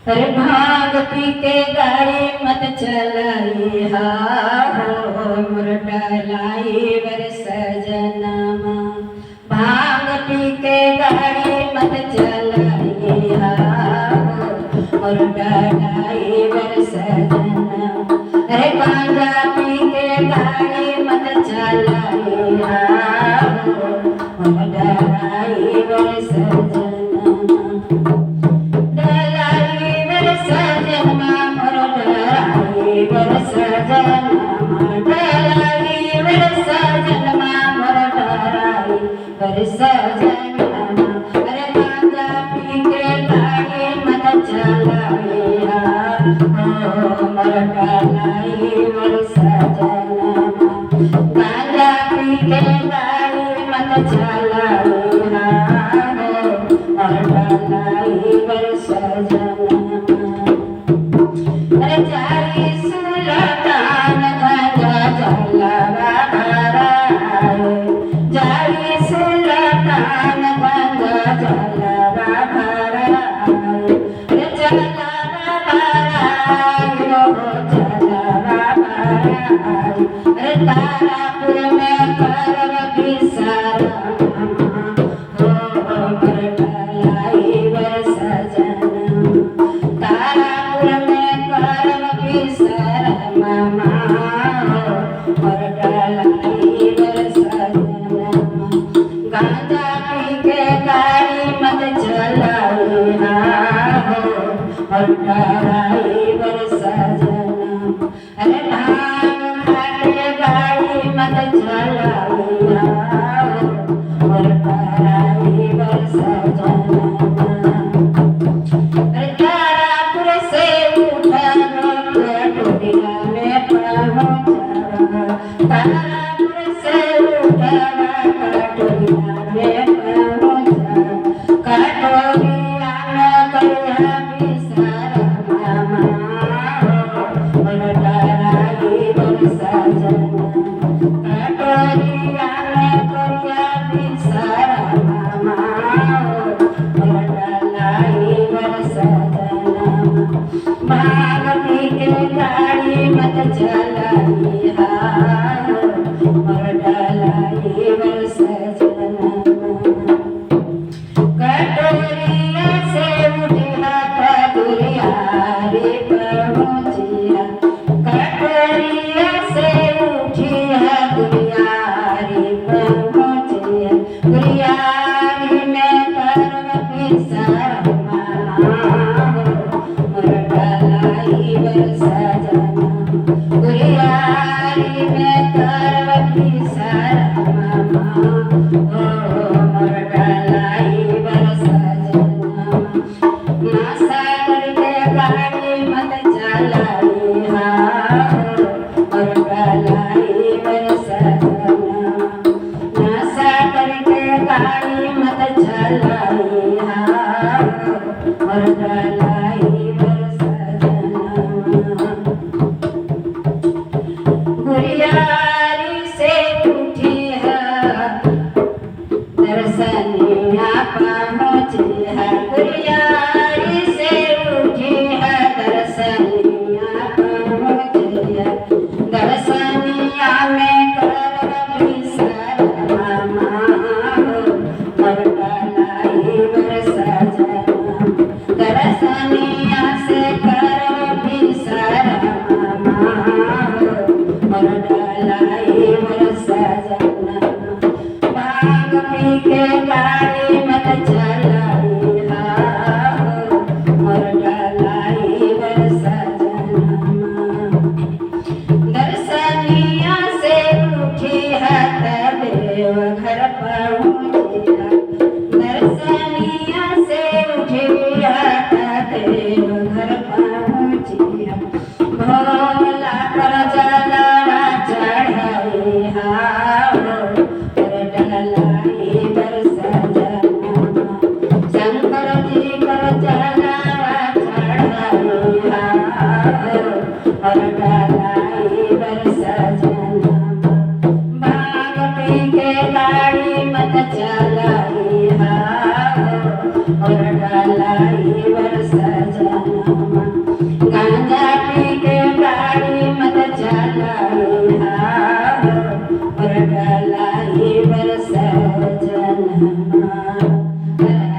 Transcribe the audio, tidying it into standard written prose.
अरे भाग पी के गाड़ी मत चलाई हा हो मुरडलाई वर सजनमा। भाग पी के गाड़ी मत चलाई हा हो मुरडलाई वर सजनमा। अरे गांजा पी के गाड़ी मत चलाई हा हो मुरडलाई वर सजनमा। अरे गांजा पी के गाड़ी मत चलाई हा हो मुरडलाई वर सजनमा। गांजा पी के गाड़ी मत चलाई हा हो मुरडलाई वर सजनमा। अरे जाई सुलतान गांजा जलावा भराए। जाई सुलतान गांजा जलावा भराए। अरे जलावा भराए हो जलावा भराए। अरे तारापुर में करव बिसारा हो मुरडलाई वर सजनमा। तारापुर में करव बिसारा हो मुरडलाई वर सजनमा। गांजा पी के गाड़ी मत चलाई हा हो मुरडलाई वर सजनमा। अरे भांग खा के गाड़ी मत चलाई हा हो मुरडलाई वर सजनमा। अरे तारापुर से उठा कटोरिया में पहुंचा। तारापुर से उठा कटोरिया में पहुंचा। कटोरिया में करिया बिसारा मामा हो मुरडलाई वर सजनमा। कटोरिया में करिया बिसारा मामा हो मुरडलाई वर सजनमा। भाग पी के गाड़ी मत चलाई हा हो मुरडलाई वर सजनमा। कटोरिया से उठिया दुरियारी पहुँचिया। कटोरिया से उठिया दुरियारी पहुँचिया। दुरियारी में करव बिसारा मामा हो मुरडलाई वर सजनमा। दुरियारी में करव बिसारा मामा हो मुरडलाई वर सजनमा। नशा करके गाड़ी मत चलाई हा हो मुरडलाई वर सजनमा। नशा करके गाड़ी मत चलाई हा हो मुरडलाई वर सजनमा। गुरियारी से उठी है दर्शनिया पहुँची है। गुरियारी से उठी है दर्शनिया पहुँची है। दर्शनिया में करव बिसारा मामा हो मुरडलाई वर सजनमा। दर्शनिया से करव बिसारा मामा हो मुरडलाई वर सजनमा। भाग पी के गाड़ी मत चलाई हा हो मुरडलाई वर सजनमा। दर्शनिया से उठी है देवघर पहुँचिया। दर्शनिया से उठी है देवघर पहुँचिया। भोला पर जलवा चढ़ाई हा हो मुरडलाई वर सजनमा। शंकर जी पर जलवा चढ़ाई हा हो मुरडलाई वर सजनमा। भाग पी के गाड़ी मत चलाई हा हो मुरडलाई वर सजनमा। कर